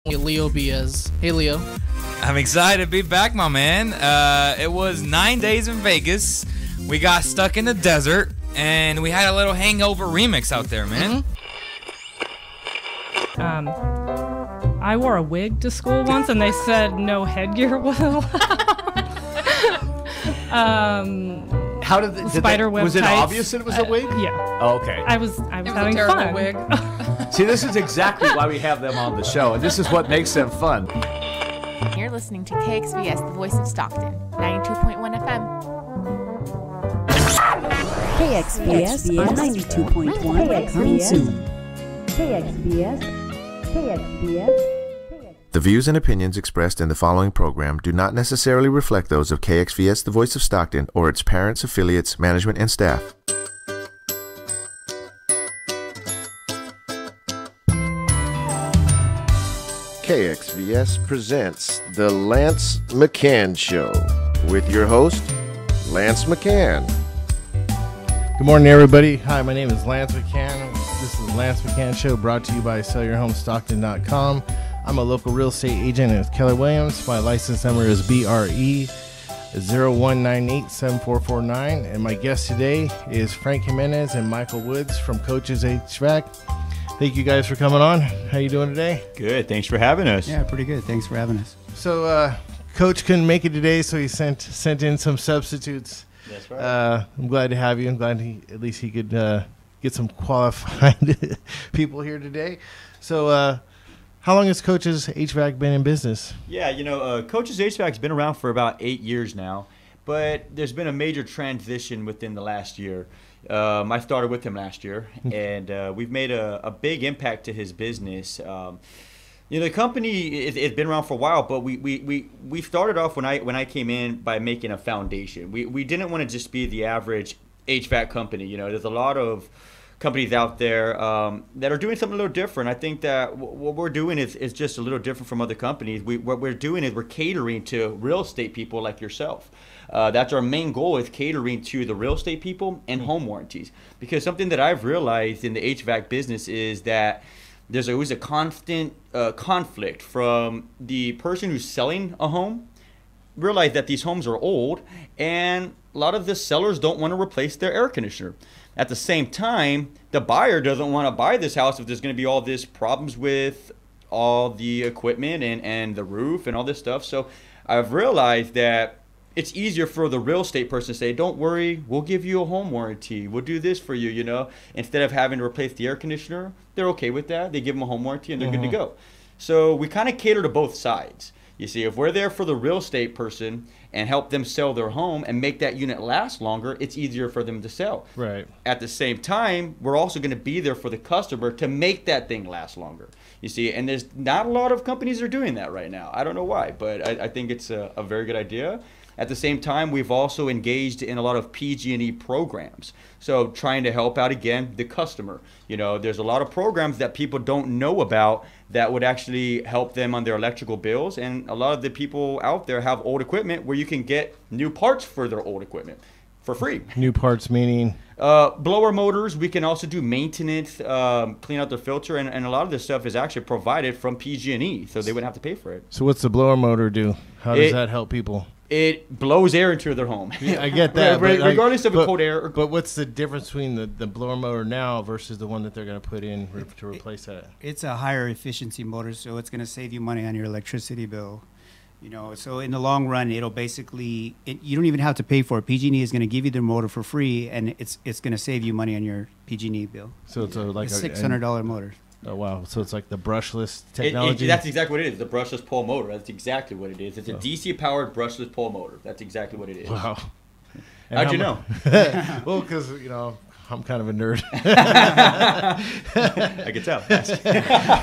Leo Biaz. Hey, Leo. I'm excited to be back, my man. It was 9 days in Vegas. We got stuck in the desert, and we had a little hangover remix out there, man. I wore a wig to school once, and they said no headgear was allowed. How did spider web was it tights. obvious that it was a wig? Yeah. Oh, okay. I was It was having a terrible fun. wig. See, this is exactly why we have them on the show, and this is what makes them fun. You're listening to KXVS, the voice of Stockton, 92.1 FM. KXVS on 92.1 coming soon. KXVS. The views and opinions expressed in the following program do not necessarily reflect those of KXVS, the voice of Stockton, or its parents, affiliates, management, and staff. KXVS presents The Lance McHan Show with your host, Lance McHan. Good morning, everybody. Hi, my name is Lance McHan. This is the Lance McHan Show, brought to you by SellYourHomeStockton.com. I'm a local real estate agent at Keller Williams. My license number is BRE 01987449, and my guest today is Frank Jimenez and Michael Woods from Coach's HVAC. Thank you guys for coming on. How you doing today? Good. Thanks for having us. Yeah, pretty good. Thanks for having us. So, Coach couldn't make it today, so he sent in some substitutes. That's right. I'm glad to have you. I'm glad at least he could get some qualified people here today. So, how long has Coach's HVAC been in business? Yeah, Coach's HVAC has been around for about 8 years now, but there's been a major transition within the last year. I started with him last year, and we've made a big impact to his business. The company it's been around for a while, but we started off when I came in by making a foundation. We didn't want to just be the average HVAC company. There's a lot of companies out there that are doing something a little different. I think that what we're doing is just a little different from other companies. What we're doing is we're catering to real estate people like yourself. That's our main goal, is catering to the real estate people and home warranties. Because something that I've realized in the HVAC business is that there's always a constant conflict from the person who's selling a home. Realize that these homes are old, and a lot of the sellers don't want to replace their air conditioner. At the same time, the buyer doesn't want to buy this house if there's going to be all these problems with all the equipment and the roof and all this stuff. So I've realized that it's easier for the real estate person to say, don't worry, we'll give you a home warranty. We'll do this for you, Instead of having to replace the air conditioner, they're okay with that. They give them a home warranty and they're good to go. So we kind of cater to both sides. You see, if we're there for the real estate person and help them sell their home and make that unit last longer, it's easier for them to sell. Right. At the same time, we're also going to be there for the customer to make that thing last longer. You see, and there's not a lot of companies are doing that right now. I don't know why, but I think it's a very good idea. At the same time, we've also engaged in a lot of PG&E programs. So trying to help out, again, the customer. There's a lot of programs that people don't know about that would actually help them on their electrical bills. And a lot of the people out there have old equipment where you can get new parts for their old equipment for free. New parts meaning? Blower motors. We can also do maintenance, clean out their filter. And a lot of this stuff is actually provided from PG&E, so they wouldn't have to pay for it. So what's the blower motor do? How does that help people? It blows air into their home. Yeah, I get that. Regardless of cold air. But what's the difference between the blower motor now versus the one that they're going to put in to replace that? It's a higher efficiency motor, so it's going to save you money on your electricity bill. So in the long run, it'll basically, you don't even have to pay for it. PG&E is going to give you the motor for free, and it's going to save you money on your PG&E bill. So it's like a $600 motor. Oh, wow. So it's like the brushless technology? That's exactly what it is, the brushless pole motor. That's exactly what it is. It's a DC-powered brushless pole motor. That's exactly what it is. Wow. How'd you know? Well, because, I'm kind of a nerd. I can tell.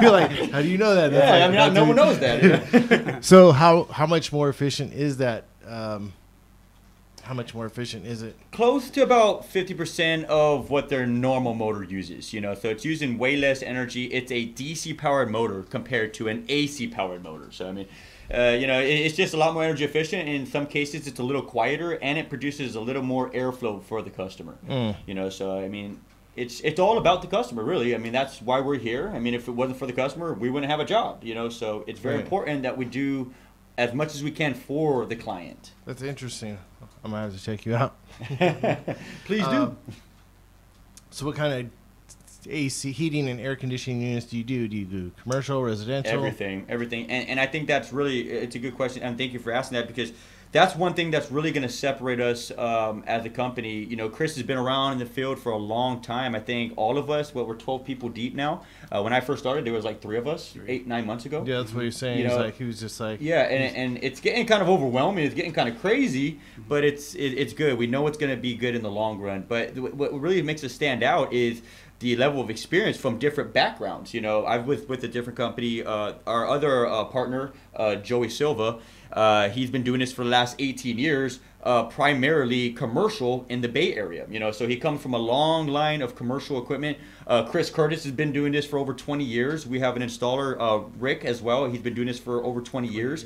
You're like, how do you know that? Yeah, no one knows that. So how much more efficient is that? How much more efficient is it? Close to about 50% of what their normal motor uses. So it's using way less energy. It's a DC powered motor compared to an AC powered motor. So it's just a lot more energy efficient. In some cases, it's a little quieter, and it produces a little more airflow for the customer. So it's all about the customer, really. I mean, that's why we're here. I mean, if it wasn't for the customer, we wouldn't have a job, you know. So it's very important that we do as much as we can for the client. That's interesting. I'm gonna have to check you out. Please do. So what kind of AC, heating and air conditioning units do you do? Do you do commercial, residential? Everything. And I think that's really, it's a good question. And thank you for asking that, because that's one thing that's really going to separate us as a company. You know, Chris has been around in the field for a long time. I think all of us, we're 12 people deep now. When I first started, there was like 3 of us 8-9 months ago. Yeah, that's what you're saying. You know, he was just like. Yeah, and it's getting kind of overwhelming. It's getting kind of crazy, but it's good. We know it's going to be good in the long run. But what really makes us stand out is the level of experience from different backgrounds. You know, I've with a different company. Our other partner, Joey Silva, he's been doing this for the last 18 years, primarily commercial in the Bay Area. You know, so he comes from a long line of commercial equipment. Chris Curtis has been doing this for over 20 years. We have an installer, Rick, as well. He's been doing this for over 20 years,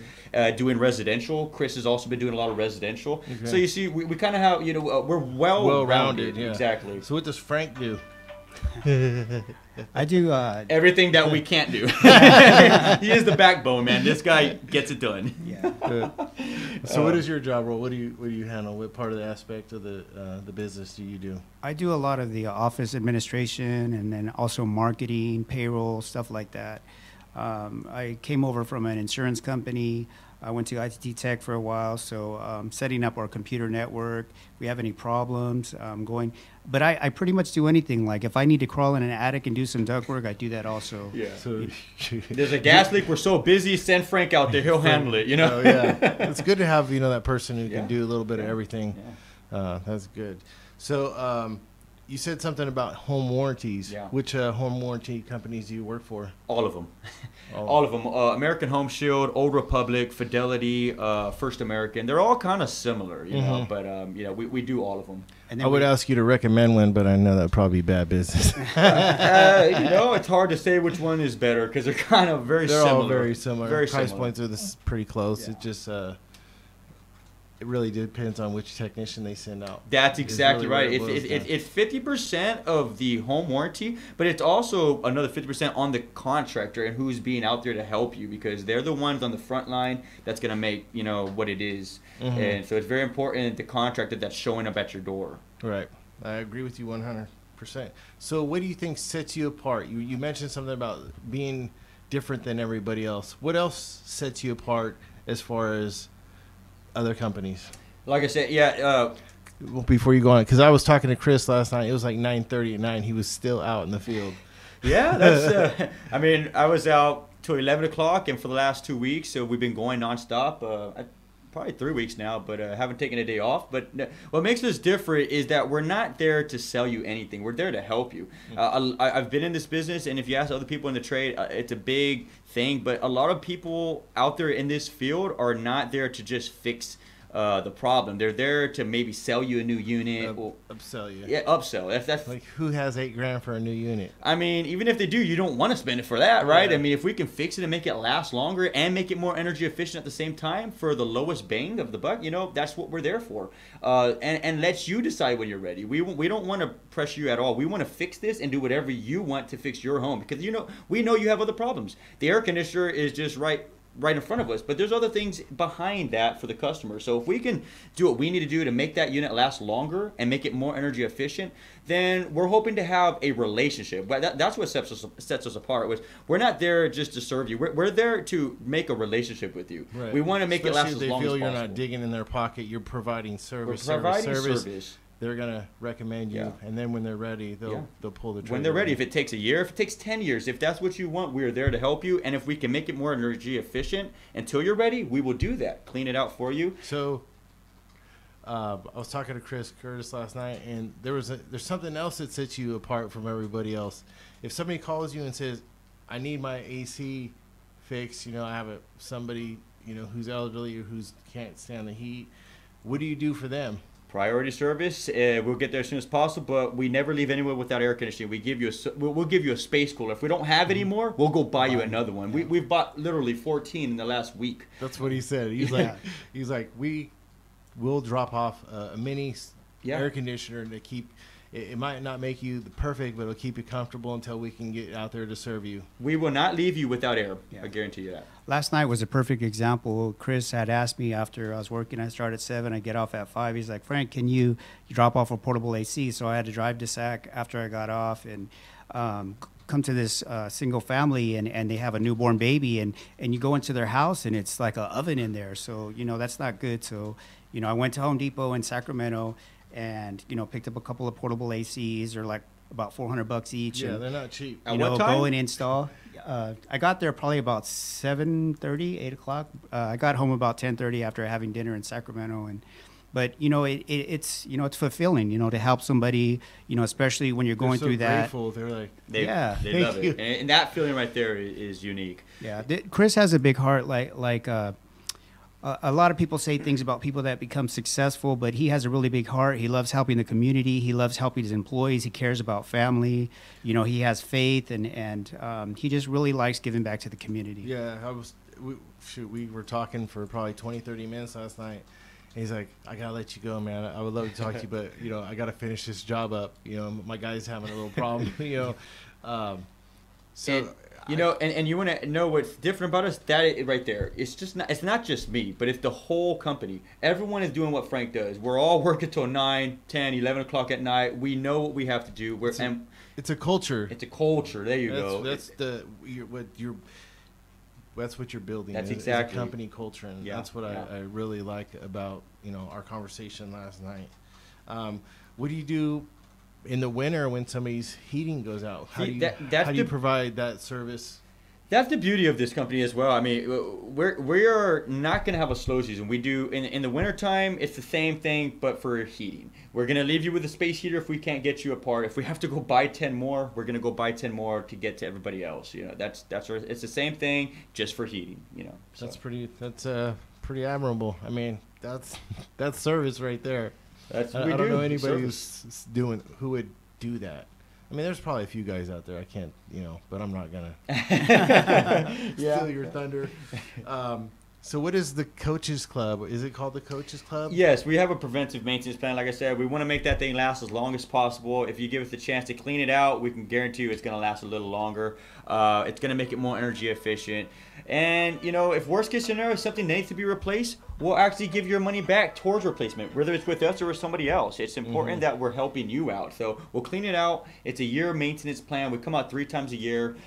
doing residential. Chris has also been doing a lot of residential. Okay. So you see, we kind of have, you know, we're well-rounded. Yeah. Exactly. So what does Frank do? I do everything that we can't do. He is the backbone, man. This guy gets it done. Yeah. So what is your job role? What do you handle? What part of the aspect of the business do you do? I do a lot of the office administration and then also marketing, payroll, stuff like that. I came over from an insurance company. I went to ITT Tech for a while, so setting up our computer network. If we have any problems, going. But I pretty much do anything. Like if I need to crawl in an attic and do some ductwork, I do that also. Yeah. So there's a gas leak. We're so busy. Send Frank out there. He'll handle it. You know. Oh, yeah. It's good to have that person who can do a little bit of everything. Yeah. That's good. So. You said something about home warranties. Yeah. Which home warranty companies do you work for? All of them. All of them. American Home Shield, Old Republic, Fidelity, First American. They're all kind of similar, you know, but we do all of them. And I would ask you to recommend one, but I know that'd probably be bad business. You know, it's hard to say which one is better because they're kind of very similar. They're all very similar. Very Price similar. points are pretty close. Yeah. It just it really depends on which technician they send out. That's exactly really right. It's 50% of the home warranty, but it's also another 50% on the contractor and who's being out there to help you, because they're the ones on the front line that's going to make, you know, what it is. Mm-hmm. And so it's very important the contractor that's showing up at your door. Right. I agree with you 100%. So what do you think sets you apart? You mentioned something about being different than everybody else. What else sets you apart as far as other companies? Like I said, before you go on, because I was talking to Chris last night. It was like 9:30 at night. He was still out in the field. Yeah, that's. I mean, I was out till 11 o'clock, and for the last 2 weeks, so we've been going nonstop. Probably 3 weeks now, but haven't taken a day off. But what makes us different is that we're not there to sell you anything. We're there to help you. I've been in this business, and if you ask other people in the trade, it's a big thing. But a lot of people out there in this field are not there to just fix the problem. They're there to maybe sell you a new unit. Upsell you. Yeah, upsell. That's like, who has $8,000 for a new unit? I mean, even if they do, you don't want to spend it for that, right? Yeah. I mean, if we can fix it and make it last longer and make it more energy efficient at the same time for the lowest bang of the buck, you know, that's what we're there for. And let you decide when you're ready. We don't want to pressure you at all. We want to fix this and do whatever you want to fix your home, because we know you have other problems. The air conditioner is just right in front of us, but there's other things behind that for the customer. So if we can do what we need to do to make that unit last longer and make it more energy efficient, then we're hoping to have a relationship. But that's what sets us apart. We're not there just to serve you. We're there to make a relationship with you. Right. We want to make it last as long as possible. Especially if they feel you're not digging in their pocket, you're providing service. We're providing service. They're going to recommend you, and then when they're ready, they'll pull the trigger. When they're ready, if it takes a year, if it takes 10 years, if that's what you want, we're there to help you. And if we can make it more energy efficient until you're ready, we will do that. Clean it out for you. So I was talking to Chris Curtis last night, and there's something else that sets you apart from everybody else. If somebody calls you and says, I need my AC fixed, you know, I have somebody, you know, who's elderly or who can't stand the heat, what do you do for them? Priority service. We'll get there as soon as possible, but we never leave anyone without air conditioning. We'll give you a space cooler. If we don't have any more, we'll go buy you another one. Yeah. We've bought literally 14 in the last week. That's what he said. He's like, we will drop off a mini air conditioner to keep. it might not make you the perfect, but it'll keep you comfortable until we can get out there to serve you. We will not leave you without air. Yeah. I guarantee you that. Last night was a perfect example. Chris had asked me after I was working, I start at 7, I get off at 5. He's like, Frank, can you drop off a portable AC? So I had to drive to SAC after I got off and come to this single family, and they have a newborn baby, and you go into their house and it's like an oven in there. So, that's not good. So, I went to Home Depot in Sacramento and, picked up a couple of portable ACs. They're like about $400 each. Yeah, and, they're not cheap. At what time? Go and install. I got there probably about 7:30, 8 o'clock. I got home about 10:30 after having dinner in Sacramento, but it's it's fulfilling, to help somebody, especially when you're going so through that. Grateful. They're like, They Thank love you. it, and that feeling right there is unique. Yeah, Chris has a big heart. A lot of people say things about people that become successful, but he has a really big heart. He loves helping the community. He loves helping his employees. He cares about family. He has faith, and he just really likes giving back to the community. Yeah, we were talking for probably 20, 30 minutes last night. And he's like, I gotta let you go, man. I would love to talk to you, but I gotta finish this job up. My guy's having a little problem. And you want to know what's different about us? That right there. It's not just me, but it's the whole company. Everyone is doing what Frank does. We're all working till 9, 10, 11 o'clock at night. We know what we have to do. It's a culture. It's a culture. There you go. That's what you're building. That's is exactly. a company culture, and Yeah, that's what I really like about our conversation last night. What do you do in the winter when somebody's heating goes out? How do you provide that service? That's the beauty of this company as well. I mean, we are not going to have a slow season. We do in the wintertime, it's the same thing, but for heating. We're going to leave you with a space heater if we can't get you a part. If we have to go buy 10 more, we're going to go buy 10 more to get to everybody else. That's it's the same thing, just for heating. So. That's pretty admirable. I mean, that's service right there. I don't know anybody who would do that. I mean, there's probably a few guys out there. I can't, but I'm not gonna steal your thunder. So, what is the Coaches Club? Is it called the Coaches Club? Yes, we have a preventive maintenance plan. Like I said, we want to make that thing last as long as possible. If you give us the chance to clean it out, we can guarantee you it's going to last a little longer. It's going to make it more energy efficient. And, if worst case scenario is something that needs to be replaced, we'll actually give your money back towards replacement, whether it's with us or with somebody else. It's important that we're helping you out. So we'll clean it out. It's a year maintenance plan. We come out 3 times a year.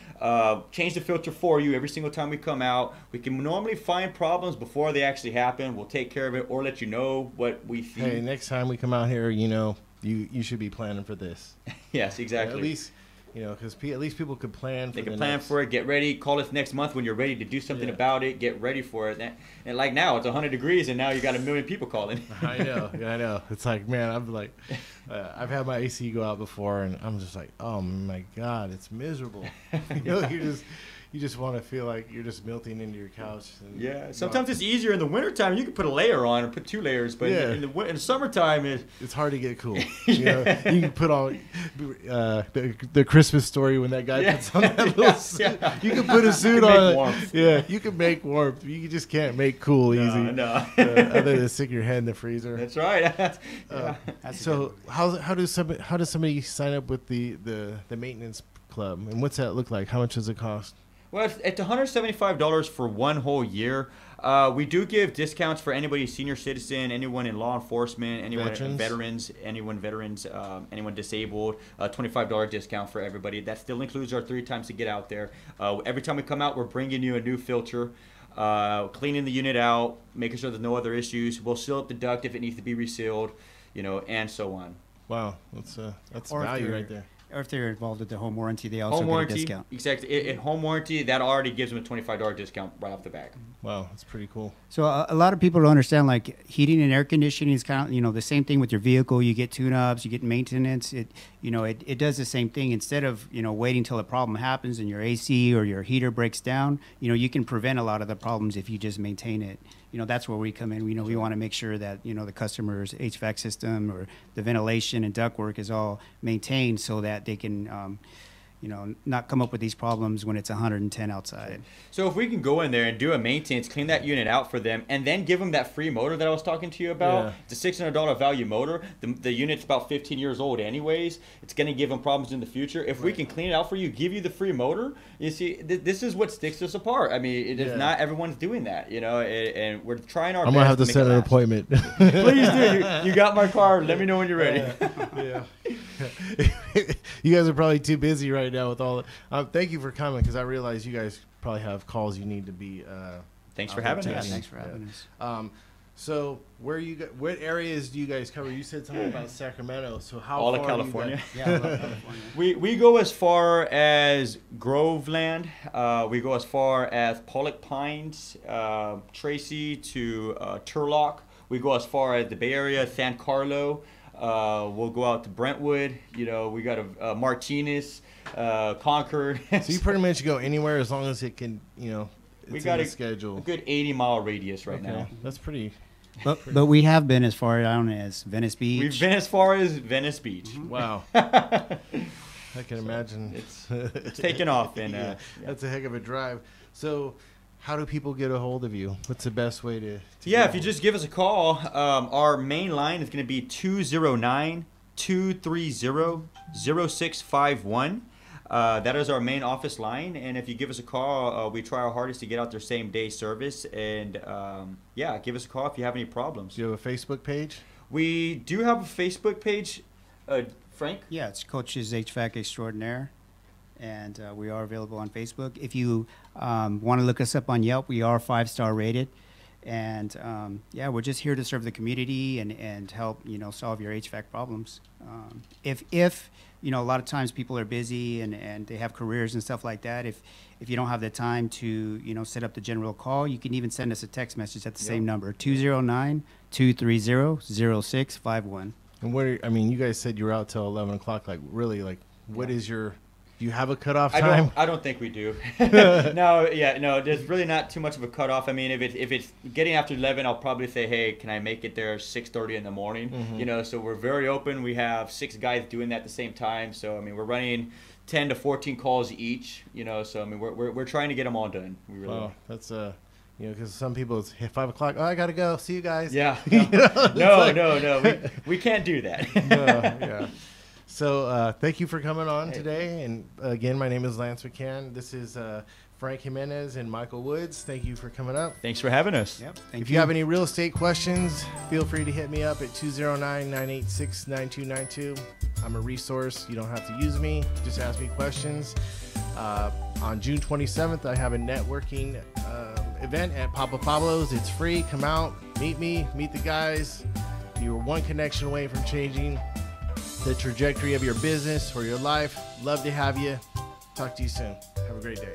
Change the filter for you every single time we come out. We can normally find problems before they actually happen. We'll take care of it or let you know what we see. Hey, next time we come out here, you should be planning for this. Yes, exactly. At least, because at least people could plan for it. They can plan for it, get ready, call us next month when you're ready to do something about it, get ready for it. And like now, it's 100 degrees, and now you got 1 million people calling. I know. It's like, man, I'm like, I've had my AC go out before, and I'm just like, oh my God, it's miserable. You just want to feel like you're just melting into your couch. And sometimes it's easier in the wintertime. You can put a layer on or put 2 layers, but in the summertime, it's hard to get cool. You can put on the Christmas Story when that guy puts on that little suit. You can put a suit on. Warmth. Yeah, you can make warmth. You just can't make cool easy. No. Other than stick your head in the freezer. That's right. So how does somebody sign up with the maintenance club, and what's that look like? How much does it cost? Well, it's $175 for 1 whole year. We do give discounts for anybody senior citizen, anyone in law enforcement, anyone veterans, anyone disabled. $25 discount for everybody. That still includes our 3 times to get out there. Every time we come out, we're bringing you a new filter, cleaning the unit out, making sure there's no other issues. We'll seal up the duct if it needs to be resealed, and so on. Wow, that's value right there. Or if they're involved with the home warranty, they also get a discount. Exactly. In home warranty, that already gives them a $25 discount right off the bat. Wow, that's pretty cool. So a lot of people don't understand, like, heating and air conditioning is kind of, the same thing with your vehicle. You get tune-ups, you get maintenance. It does the same thing. Instead of, waiting till a problem happens and your AC or your heater breaks down, you can prevent a lot of the problems if you just maintain it. That's where we come in. We want to make sure that, the customer's HVAC system or the ventilation and ductwork is all maintained so that they can, not come up with these problems when it's 110 outside. So if we can go in there and do a maintenance, clean that unit out for them, and then give them that free motor that I was talking to you about, Yeah. it's a $600 value motor. The unit's about 15 years old anyways. It's going to give them problems in the future. If we can clean it out for you, give you the free motor, you see, this is what sticks us apart. I mean, it is not everyone's doing that, and we're trying our best. I'm going to have to make set it an last. appointment. Please do. You got my card. Let me know when you're ready. Yeah. You guys are probably too busy right now with all. Thank you for coming, because I realize you guys probably have calls you need to be. Thanks for having us. Thanks for having us. So what areas do you guys cover? You said something about Sacramento. So how All far of California. Yeah, I love California. We go as far as Groveland. We go as far as Pollock Pines, Tracy to Turlock. We go as far as the Bay Area, San Carlo. We'll go out to Brentwood. We got a Martinez, Concord. So you pretty much go anywhere as long as it can, we it's got in the schedule. a good 80-mile radius right now. That's pretty. But we have been as far down as Venice Beach. We've been as far as Venice Beach. Wow. I can imagine. It's taken off. And that's a heck of a drive. So how do people get a hold of you? What's the best way to if you just give us a call, our main line is going to be 209-230-0651. That is our main office line, and if you give us a call, we try our hardest to get out there same day service. And give us a call if you have any problems. Do you have a Facebook page? We do have a Facebook page, Frank. Yeah, it's Coach's HVAC Extraordinaire, and we are available on Facebook. If you want to look us up on Yelp, we are 5-star rated, and we're just here to serve the community and help solve your HVAC problems. If a lot of times people are busy and they have careers and stuff like that. If you don't have the time to set up the general call, you can even send us a text message at the same number, 209-230-0651. And you guys said you were out till 11 o'clock. Like, really, what is your? Do you have a cutoff time? I don't think we do. No, there's really not too much of a cutoff. I mean, if it's getting after 11, I'll probably say, hey, can I make it there 6:30 in the morning? Mm-hmm. So we're very open. We have 6 guys doing that at the same time. So we're running 10 to 14 calls each. So we're trying to get them all done. We really are. That's because some people it's 5 o'clock. Oh, I gotta go. See you guys. Yeah. No. We can't do that. Yeah. So thank you for coming on today. And again, my name is Lance McHan. This is Frank Jimenez and Michael Woods. Thank you for coming up. Thanks for having us. Yep. If you have any real estate questions, feel free to hit me up at 209-986-9292. I'm a resource. You don't have to use me. Just ask me questions. On June 27th, I have a networking event at Papa Pablo's. It's free. Come out, meet me, meet the guys. You're one connection away from changing the trajectory of your business or your life. Love to have you. Talk to you soon. Have a great day.